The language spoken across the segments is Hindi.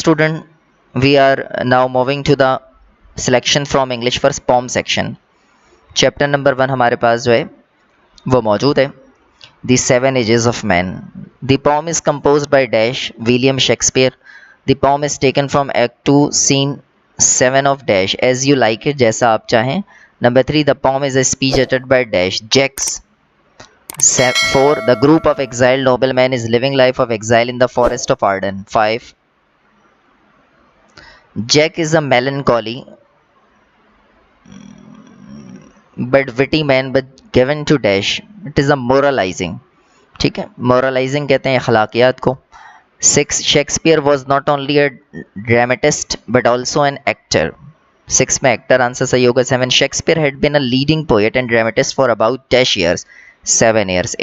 Student, we are now moving to the selection from English for poem section. Chapter number 1 हमारे पास जो है वो मौजूद है, The Seven Ages of Man. The poem is composed by Dash William Shakespeare. The poem is taken from Act 2 Scene 7 of Dash As You Like It, जैसा आप चाहें. Number 3, the poem is a speech uttered by Dash Jacks. 4, the group of exiled noblemen is living life of exile in the forest of Arden. 5, Jack is a melancholy but witty man but given to Dash. It is a moralizing. ठीक है, moralizing कहते हैं अखलाकियात को. 6, Shakespeare was not only a dramatist but also an actor. 6 में actor आंसर सही होगा. 7, Shakespeare had been a leading poet and dramatist for about 10 years. 7 years.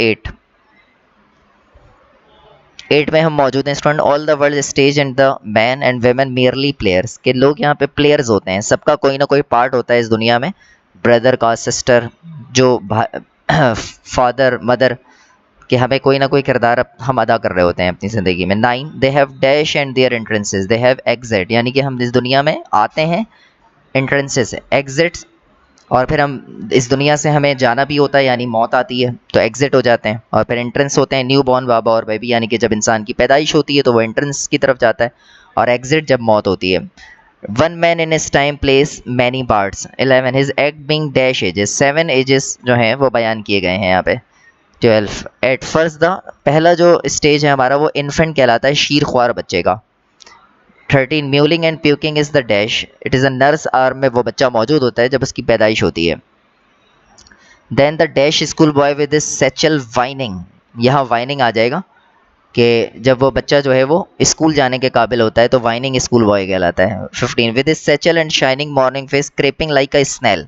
8 में हम मौजूद हैं student. All the world stage and the man and women merely players, के लोग यहाँ पे प्लेयर्स होते हैं, सबका कोई ना कोई पार्ट होता है इस दुनिया में. ब्रदर का, सिस्टर, जो फादर, मदर, कि हमें कोई ना कोई किरदार हम अदा कर रहे होते हैं अपनी ज़िंदगी में. 9, they have dash and their entrances, they have exit, यानी कि हम इस दुनिया में आते हैं एंट्रेंसेस, एग्जिट्स, और फिर हम इस दुनिया से हमें जाना भी होता है, यानी मौत आती है तो एग्जिट हो जाते हैं. और फिर एंट्रेंस होते हैं न्यू बॉर्न बाबा और बेबी, यानी कि जब इंसान की पैदाइश होती है तो वो एंट्रेंस की तरफ जाता है, और एग्जिट जब मौत होती है. One man in his time plays many parts. 11, his act being dash ages, 7 ages जो हैं वो बयान किए गए हैं यहाँ पे. 12, एट फर्स्ट द, पहला जो स्टेज है हमारा वो इन्फेंट कहलाता है, शीर ख्वार बच्चे का. 13, mewling and puking is the dash, it is a nurse arm में वो बच्चा मौजूद होता है जब उसकी पैदाइश होती है. Then the dash school boy with his satchel whining, यहाँ वाइनिंग आ जाएगा कि जब वो बच्चा जो है वो स्कूल जाने के काबिल होता है तो वाइनिंग स्कूल बॉय कहलाता है. 15, with his satchel and shining morning face creeping like a snail,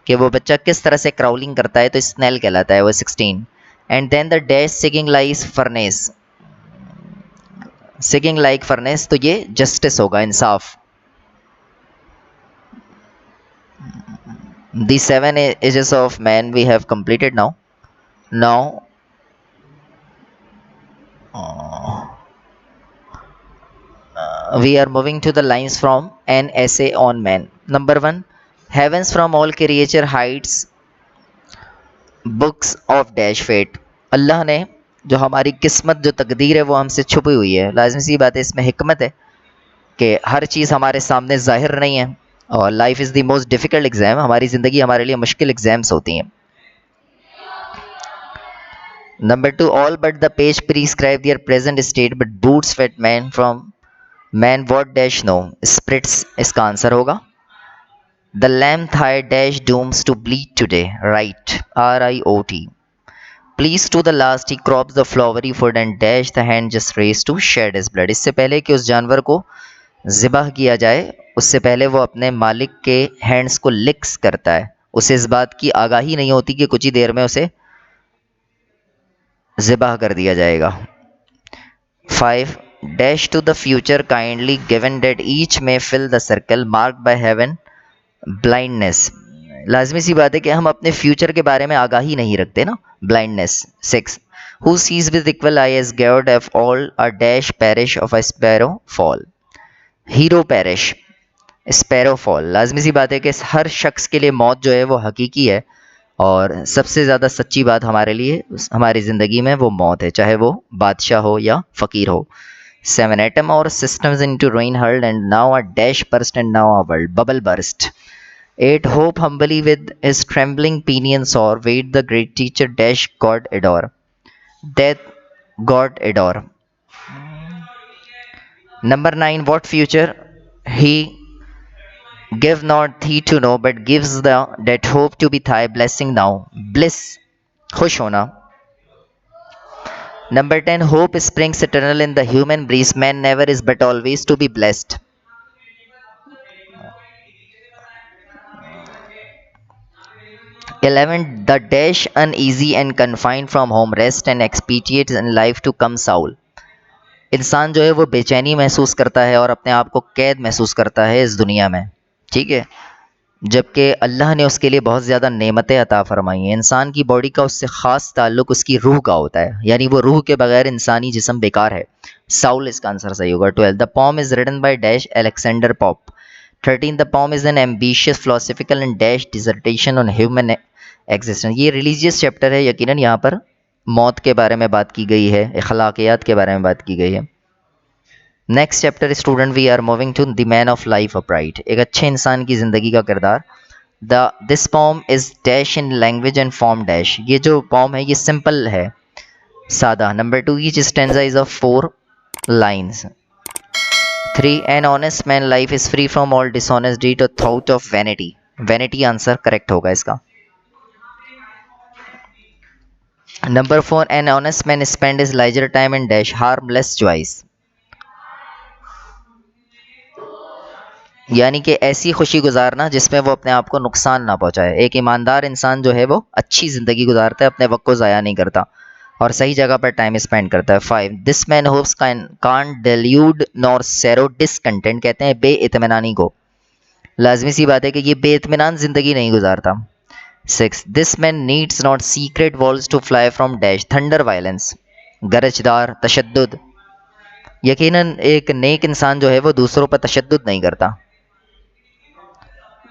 कि वो बच्चा किस तरह से क्राउलिंग करता है तो स्नेल कहलाता है वो. 16, and then the dash sighing like furnace, sighing like furnace, तो ये जस्टिस होगा, इंसाफ. The 7 ages of man we have completed now. Now we are moving to the lines from an essay on man. Number 1, heavens from all creature hides books of dash fate. अल्लाह ने जो हमारी किस्मत, जो तकदीर है वो हमसे छुपी हुई है. लाजमी सी बात है, इसमें हिकमत है कि हर चीज़ हमारे सामने ज़ाहिर नहीं है, और life is the most difficult exam, हमारी ज़िंदगी हमारे लिए मुश्किल एग्ज़ाम्स होती हैं. Number 2, all but the page prescribe their present state but boots wait man from man what dash no spirits, इसका आंसर होगा. The lamb thy dash dooms to bleed today, right, RIOT. Please to the last he crops the flowery food and dash the hand just raise to shed his blood. इससे पहले कि उस जानवर को ज़िबाह किया जाए, उससे पहले वो अपने मालिक के हैंड्स को लिक्स करता है. उसे इस बात की आगाही नहीं होती कि कुछ ही देर में उसे ज़िबाह कर दिया जाएगा. 5, dash to the future kindly given date each में fill the circle marked by heaven blindness. लाजमी सी बात है कि हम अपने फ्यूचर के बारे में आगाही नहीं रखते ना, blindness. 6, who sees with equal eye as God of all a dash perish of a sparrow fall, hero perish, sparrow fall. लाजमी सी बात है कि हर शख्स के लिए मौत जो है वो हकीकी है, और सबसे ज़्यादा सच्ची बात हमारे लिए हमारी ज़िंदगी में वो मौत है, चाहे वो बादशाह हो या फ़कीर हो. 7, एटम और systems into ruin hurled and now a dash burst and now a world bubble burst. 8, hope humbly with his trembling pinions soar, wait the great teacher dash God adore, death God adore. Number 9, what future he give not thee to know, but gives the that hope to be thy blessing now, bliss, खुश होना. Number 10, hope springs eternal in the human breast, man never is but always to be blessed. 11, the dash uneasy and confined from home rest and expatiates in life to come Saul. इंसान जो है वो बेचैनी महसूस करता है और अपने आप को कैद महसूस करता है इस दुनिया में. ठीक है, जबकि अल्लाह ने उसके लिए बहुत ज़्यादा नेमतें अता फरमाई हैं। इंसान की बॉडी का उससे ख़ास ताल्लुक़ उसकी रूह का होता है, यानी वो रूह के बगैर इंसानी जिस्म बेकार है। साउल इसका आंसर सही होगा। 12 the poem is written by dash Alexander Pope. 13 the poem is an ambitious philosophical and dash dissertation on human existence. ये रिलीजियस चैप्टर है, यकीनन यहाँ पर मौत के बारे में बात की गई है, अखलाकियात के बारे में बात की गई है। Next chapter student we are moving to the man of life upright, एक अच्छे इंसान की ज़िंदगी का किरदार। This poem is dash in language and form dash. ये जो पॉम है ये सिंपल है, सादा। Number 2 each stanza is of 4 lines. 3 an honest man life is free from all dishonest deed और thought of vanity. Vanity answer correct होगा इसका। Number 4 N honest man spend his leisure time in dash harmless choice, यानी कि ऐसी खुशी गुजारना जिसमें वो अपने आप को नुकसान ना पहुंचाए। एक ईमानदार इंसान जो है वो अच्छी ज़िंदगी गुजारता है, अपने वक्त को ज़ाया नहीं करता और सही जगह पर टाइम स्पेंड करता है। 5 this man hopes can't delude nor sorrow discontent, कहते हैं बेइत्मीनानी को। लाजमी सी बात है कि ये बेइत्मीनान ज़िंदगी नहीं गुजारता। 6 this man needs not secret walls to fly from dash thunder violence, गरजदार तशद्दुद। यकीनन एक नेक इंसान जो है वो दूसरों पर तशद्दुद नहीं करता।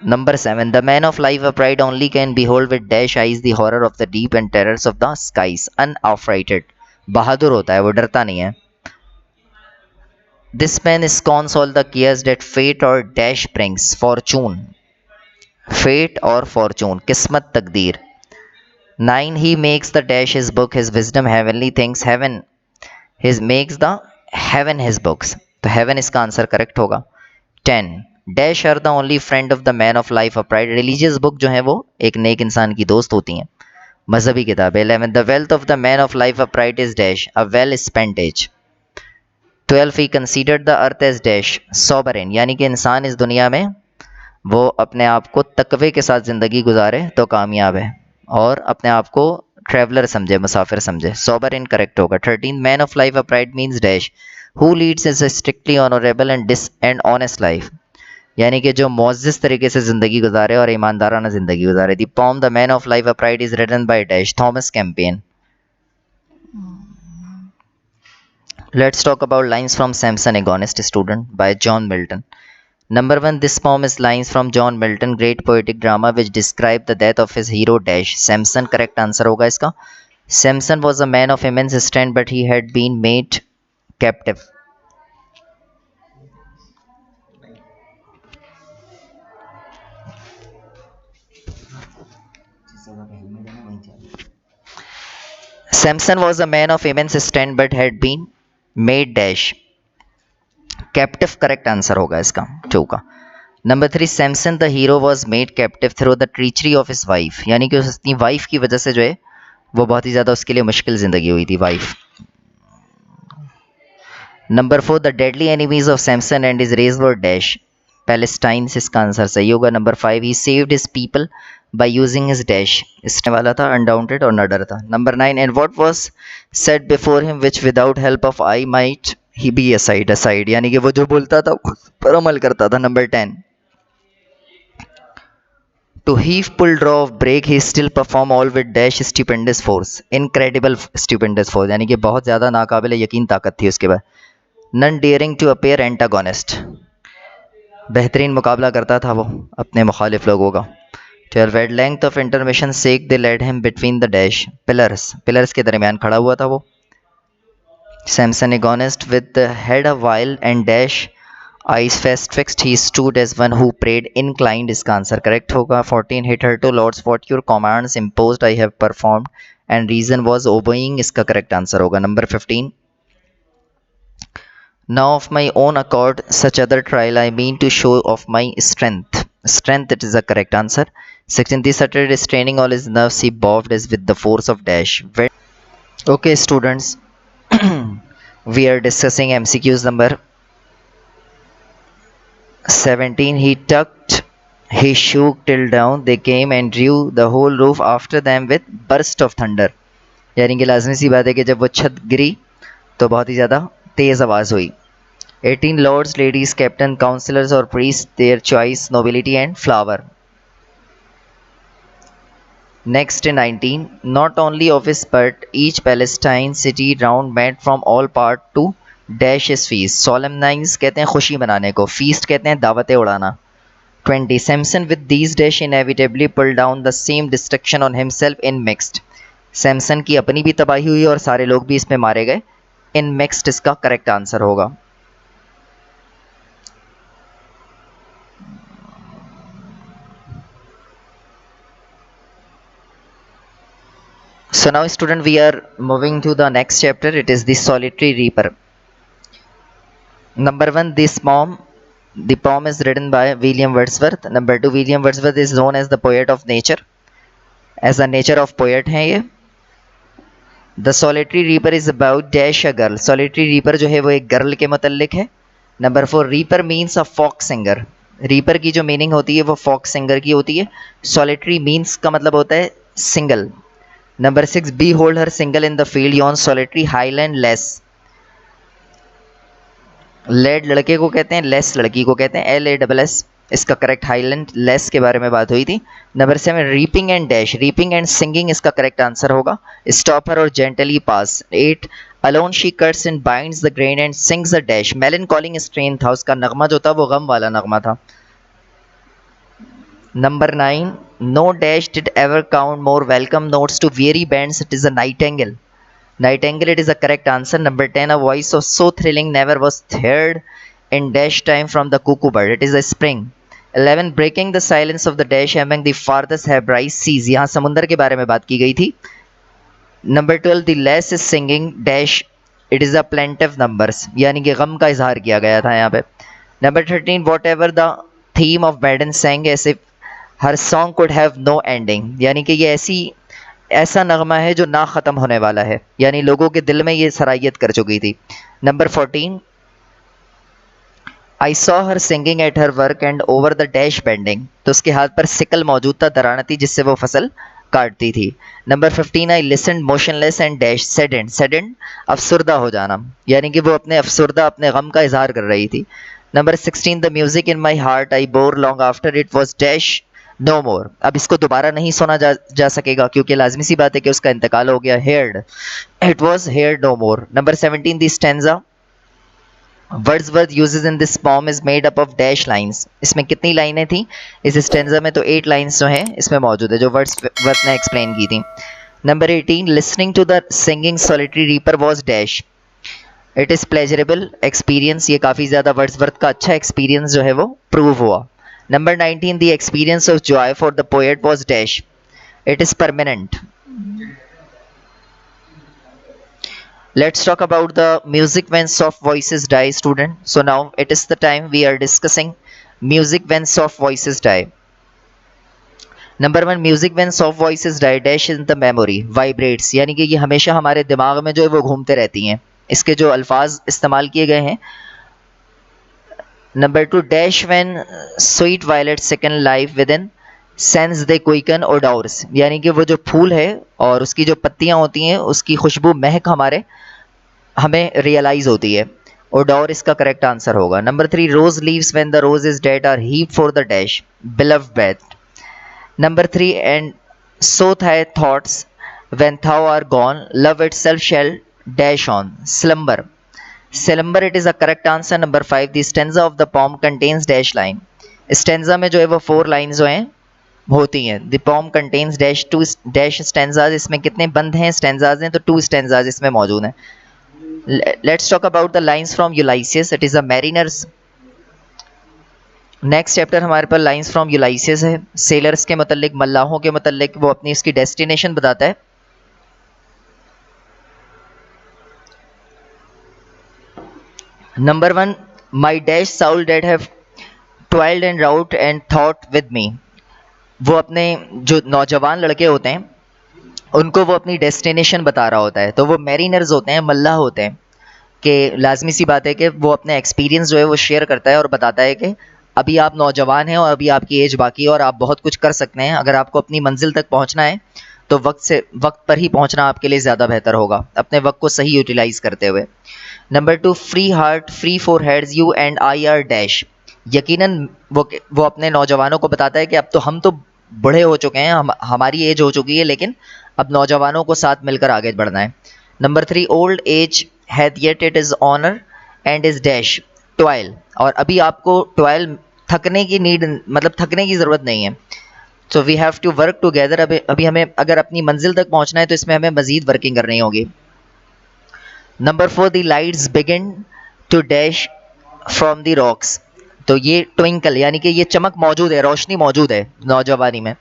Number 7 the man of life upright only can behold with dash eyes the horror of the deep and terrors of the skies unaffrighted। बहादुर होता है, वो डरता नहीं है। This man scorns all the cares that fate or dash brings, fortune, fate और fortune, किस्मत तकदीर। 9 he makes the dash his book his wisdom heavenly things, heaven his makes the heaven his books, तो heaven इसका आंसर करेक्ट होगा। 10 dash are the only friend of the man of life upright. Religious book जो है वो एक नेक इंसान की दोस्त होती हैं, मजहबी किताब। 11 the wealth of the man of life upright is dash a well spent age. 12 he considered the earth as dash sovereign, यानी कि इंसान इस दुनिया में वो अपने आप को तकवे के साथ ज़िंदगी गुजारे तो कामयाब है और अपने आप को ट्रैवलर समझे, मुसाफिर समझे। सोबरेन करेक्ट होगा। 13 man of life upright means dash who leads is strictly honourable and honest life, यानी कि जो मुअज़्ज़ज़ तरीके से ज़िंदगी गुजारे और ईमानदाराना ज़िंदगी गुजारे। The poem the man of life upright is written by dash Thomas Campion. Let's talk about lines from Samson Agonistes student by John Milton. Number 1 this poem is lines from John Milton great poetic drama which describe the death of his hero dash Samson. Correct answer होगा इसका। Samson was a man of immense strength but he had been made captive. Samson was a man of immense strength but had been made dash captive। Correct answer होगा इसका 2 का। Number 3 Samson the hero was made captive through the treachery of his wife, यानी कि उसकी वाइफ की वजह से जो है वो बहुत ही ज़्यादा उसके लिए मुश्किल ज़िंदगी हुई थी wife. Number 4 the deadly enemies of Samson and his race were dash Palestine, इसका आंसर सही होगा। Number 5 he saved his people by using his dash, इसने वाला था अनडाउंटेड और न डर था। Number 9 and what was said before him which without help of I might he be aside, यानी कि वो जो बोलता था उस पर अमल करता था। Number 10 to heave pull draw break he still perform all with dash stupendous force, incredible stupendous force, यानी कि बहुत ज़्यादा नाकाबिल यकीन ताकत थी उसके बाद। none daring to appear antagonist, बेहतरीन मुकाबला करता था वो अपने मुखालिफ लोगों का। 12 at length of intermission sake they led him between the dash pillars के दरमियान खड़ा हुआ था वो। Samson agonist with the head a while and dash eyes fixed he stood as one who prayed inclined, इसका आंसर करेक्ट होगा। 14 hit her to lords what your commands imposed I have performed and reason was obeying, इसका करेक्ट आंसर होगा। Number 15 now of my own accord such other trial I mean to show of my strength it is the correct answer। 16 this uttered restraining all his nerves he bowed as with the force of dash। Okay students we are discussing MCQs number 17 he tucked he shook till down they came and drew the whole roof after them with burst of thunder, यानी कि लाजमी सी बात है कि जब वो छत गिरी तो बहुत ही ज़्यादा तेज़ आवाज़ हुई। 18 lords ladies captain councillors और priests their choice nobility and flower, next 19, not only of this but each Palestine city round met from all part to dash is feast. Solemnize कहते हैं खुशी मनाने को, फीस्ट कहते हैं दावतें उड़ाना। 20, Samson with these dash inevitably pull down the same destruction on himself in mixed. Samson की अपनी भी तबाही हुई और सारे लोग भी इसमें मारे गए। इन मिक्स्ड इसका करेक्ट आंसर होगा। So now student, we are moving to the next chapter. It is the solitary reaper. Number 1, the poem is written by William Wordsworth. Number 2, William Wordsworth is known as the poet of nature, as a nature of poet है ये। The solitary reaper is about dash a girl. solitary reaper जो है वो एक गर्ल के मुतल्लिक है। Number 4, reaper means a folk singer. reaper की जो मीनिंग होती है वो folk singer की होती है। solitary means का मतलब होता है single. Number 6, behold her single in the field yon solitary highland less. Lad लड़के को कहते हैं, लेस लड़की को कहते हैं, LASS इसका करेक्ट हाईलैंड लेस के बारे में बात हुई थी। Number 7, reaping and dash, reaping and singing इसका करेक्ट आंसर होगा। Stop here or gently pass. 8, alone she cuts and binds the grain and sings a dash, melancholy strain था, उसका नगमा जो था वो गम वाला नगमा था। Number 9, no dash did ever count more welcome notes to weary bands, it is a nightingale. Nightingale, it is a correct answer. Number 10, a voice so thrilling never was heard in dash time from the cuckoo bird, it is a spring. 11, breaking the silence of the dash among the farthest Hebrides seas, यहाँ समुंदर के बारे में बात की गई थी। Number 12, the less is singing dash, it is a plaintive numbers, यानी कि गम का इजहार किया गया था यहाँ पे। Number 13, whatever the theme of Baden sang as if her song could have no ending, यानी कि ये ऐसा नगमा है जो ना ख़त्म होने वाला है, यानी लोगों के दिल में ये सराहियत कर चुकी थी। Number 14, I saw her singing at her work and over the dash bending, तो उसके हाथ पर सिकल मौजूद था, दरानती जिससे वो फसल काटती थी। Number 15, I listen motionless and dash saddened, saddened अफसुर्दा हो जाना, यानी कि वो अपने गम का इजहार कर रही थी। Number 16, the music in my heart I bore long after it was dash no more, अब इसको दोबारा नहीं सुना जा सकेगा क्योंकि लाजमी सी बात है कि उसका इंतकाल हो गया, heard, it was heard no more. Number 17, the stanza Wordsworth uses in this poem is made up of dash lines, इसमें कितनी लाइनें थी इस स्टैंजा में, तो 8 लाइंस जो हैं इसमें मौजूद है जो वर्ड्सवर्थ ने एक्सप्लेन की थी। Number 18, listening to the singing solitary reaper was dash, it is pleasurable experience, ये काफ़ी ज़्यादा वर्ड्सवर्थ का अच्छा एक्सपीरियंस जो है वो प्रूव हुआ। Number 19, the experience of joy for the poet was dash, it is permanent. Let's talk about the music when soft voices die, student. So now it is the time we are discussing music when soft voices die. Number 1, music when soft voices die dash in the memory vibrates, यानी कि ये हमेशा हमारे दिमाग में जो है वो घूमते रहती हैं, इसके जो अल्फाज इस्तेमाल किए गए हैं। Number 2, dash when sweet violet second life with in sense they quicken odours, यानी कि वो जो फूल है और उसकी जो पत्तियां होती हैं उसकी खुशबू महक हमें रियलाइज होती है, ओडोर इसका करेक्ट आंसर होगा। Number 3, rose leaves when the rose is dead are heap for the dash beloved bed. Number 3, and so thy thoughts when thou art gone love itself shall dash on slumber, Slumber, it is a correct answer. Number 5, the stanza of the poem contains dash line, stanza में जो है वो 4 लाइन्स जो हैं होती हैं। The poem contains two dash stanzas, इसमें कितने बंद हैं stanzas हैं, तो 2 stanzas इसमें मौजूद हैं। Let's talk about the lines from Ulysses, it is a mariner's। Next chapter हमारे पास लाइन्स फ्रॉम यूलाइसिस है, सेलर्स के मतलब, मल्लाहों के मतलब, वो अपनी इसकी डेस्टिनेशन बताता है। Number 1, my dash Saul dead have toiled and route and thought with me, वो अपने जो नौजवान लड़के होते हैं उनको वो अपनी डेस्टिनेशन बता रहा होता है, तो वो मैरिनर्स होते हैं, मल्लाह होते हैं, कि लाजमी सी बात है कि वो अपने एक्सपीरियंस जो है वो शेयर करता है और बताता है कि अभी आप नौजवान हैं और अभी आपकी एज बाकी है और आप बहुत कुछ कर सकते हैं, अगर आपको अपनी मंजिल तक पहुंचना है तो वक्त पर ही पहुंचना आपके लिए ज़्यादा बेहतर होगा, अपने वक्त को सही यूटिलाइज करते हुए। Number 2, free heart free four heads you and I R dash, यकीनन वो अपने नौजवानों को बताता है कि अब तो हम तो बूढ़े हो चुके हैं, हमारी एज हो चुकी है, लेकिन अब नौजवानों को साथ मिलकर आगे बढ़ना है। Number 3, old age hath yet it is honour and is dash toil, और अभी आपको टॉयल थकने की नीड, मतलब थकने की ज़रूरत नहीं है। So we have to work together. अभी हमें अगर अपनी मंजिल तक पहुंचना है तो इसमें हमें मज़ीद वर्किंग करनी होगी। Number 4, the lights begin to dash from the rocks, तो ये ट्विंकल यानी कि ये चमक मौजूद है, रोशनी मौजूद है नौजवानी में।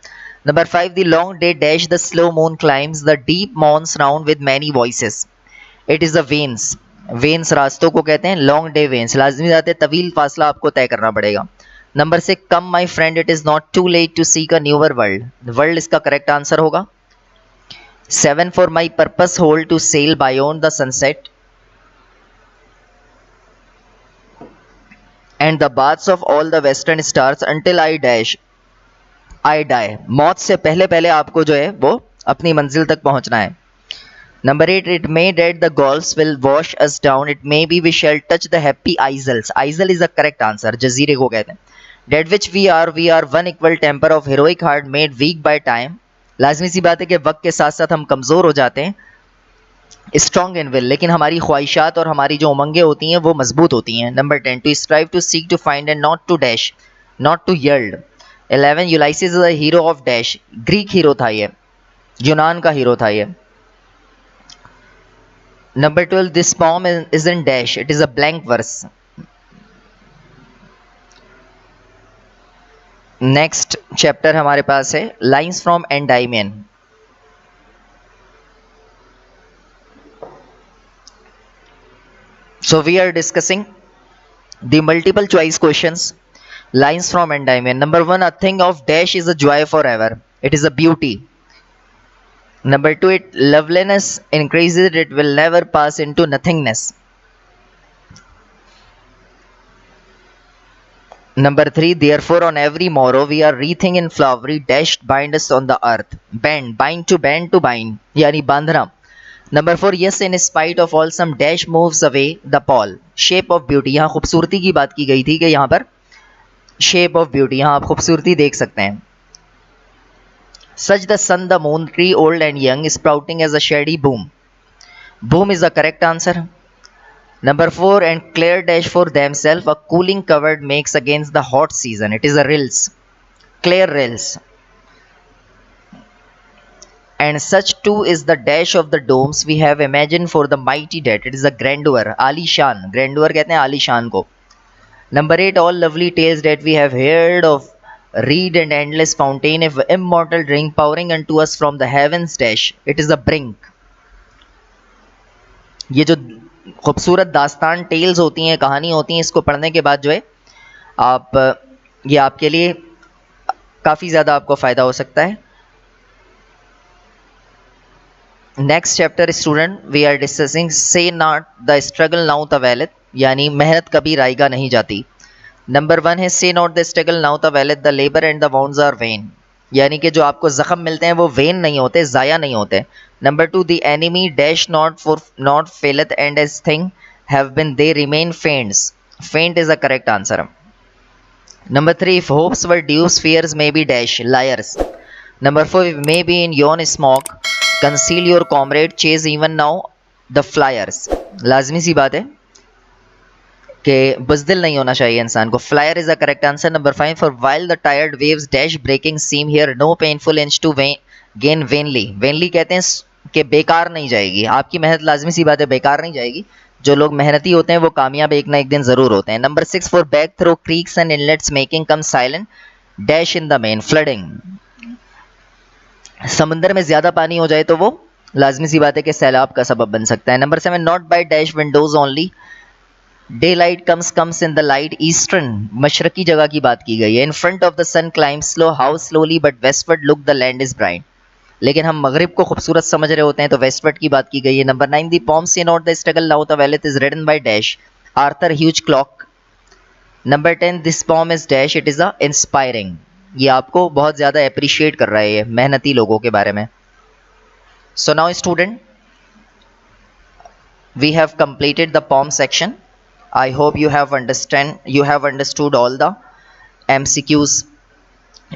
Number 5, the long day dash the slow moon climbs the deep moans round with many voices, it is the veins, veins रास्तों को कहते हैं, लॉन्ग डे वेन्स, लाजमी बात है तवील फासला आपको तय करना पड़ेगा। Number 6, come my friend it is not too late to seek a newer world, world इसका करेक्ट आंसर होगा। 7, for my purpose hold to sail beyond the sunset and the baths of all the western stars until I dash I die, मौत से पहले पहले आपको जो है वो अपनी मंजिल तक पहुंचना है। Number 8, it may that the gulfs will wash us down, it may be we shall touch the happy isles, isle is the correct answer, जजीरे को कहते हैं। That which we are one equal temper of heroic heart made weak by time, लाजमी सी बात है कि वक्त के साथ साथ हम कमज़ोर हो जाते हैं, स्ट्रॉन्ग इन विल, लेकिन हमारी ख्वाहिशात और हमारी जो उमंगें होती हैं वो मजबूत होती हैं। Number 10, to strive to seek to find and not to dash not to yield. 11, Ulysses is the hero of dash, Greek hero था ये, यूनान का हीरो था ये। Number 12, this poem is in dash, it is a blank verse. Next chapter हमारे पास है lines from Endymion. So we are discussing the multiple choice questions, lines from Endymion. Number 1, a thing of dash is a joy forever, it is a beauty. Number 2, it loveliness increases, it will never pass into nothingness. Number 3, therefore on every morrow we are wreathing in flowery dashed bind us on the earth, bind to bind yani bandhna. Number 4, yes in spite of all some dash moves away the pall, shape of beauty, यहाँ खूबसूरती की बात की गई थी कि यहाँ पर शेप ऑफ ब्यूटी, यहाँ आप खूबसूरती देख सकते हैं। Such the sun the moon tree old and young sprouting as a shady boon, boon is the correct answer. Number 4, and clear dash for them self a cooling covered makes against the hot season, it is a rills, clear rills. And such too is the dash of the domes we have imagined for the mighty dead, it is a grandeur, आलीशान, grandeur कहते हैं आलीशान को। Number 8, all lovely tales that we have heard of reed and endless fountain of immortal drink pouring unto us from the heavens dash, it is a brink। ये जो खूबसूरत दास्तान टेल्स होती हैं, कहानी होती हैं, इसको पढ़ने के बाद जो है ये आपके लिए काफ़ी ज़्यादा आपको फ़ायदा हो सकता है। Next chapter student we are discussing say not the struggle now तवैलत, यानी मेहनत कभी रायगा नहीं जाती। नंबर 1 है say not the struggle now availeth the labour and the wounds are vain, यानी कि जो आपको जख्म मिलते हैं वो वेन नहीं होते, ज़ाया नहीं होते। Number 2, the enemy dash not for not faileth and as thing have been they remain faints, faint is the correct answer. Number 3, if hopes were dupes fears may be dash liars. Number 4, may be in yon smoke conceal your comrade chase even now the fliers, लाजमी सी बात है कि बुज़दिल नहीं होना चाहिए इंसान को, flyer is the correct answer. Number 5, for while the tired waves dash breaking seem here no painful inch to gain vainly, vainly कहते हैं कि बेकार नहीं जाएगी, आपकी मेहनत लाजमी सी बात है बेकार नहीं जाएगी, जो लोग मेहनती होते हैं वो कामयाब एक ना एक दिन ज़रूर होते हैं। Number 6, far back through creeks and inlets making come silent dash in the main flooding, समंदर में ज़्यादा पानी हो जाए तो वो लाजमी सी बात है कि सैलाब का सबब बन सकता है। Number 7, not by dash windows only daylight comes in the light eastern, मशरकी जगह की बात की गई है। In front of the sun climb slow how slowly but westward look the land is bright, लेकिन हम मगरिब को खूबसूरत समझ रहे होते हैं तो वेस्टवर्ड की बात की गई है। Number 9, the poem say not the struggle now the wealth is written by dash Arthur Hugh Clough. Number 10, this poem is dash it is a inspiring, ये आपको बहुत ज़्यादा अप्रिशिएट कर रहा है ये मेहनती लोगों के बारे में। So now student we have completed the poem section. I hope you have understood all the MCQs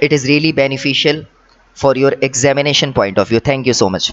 it is really beneficial for your examination point of view. Thank you so much.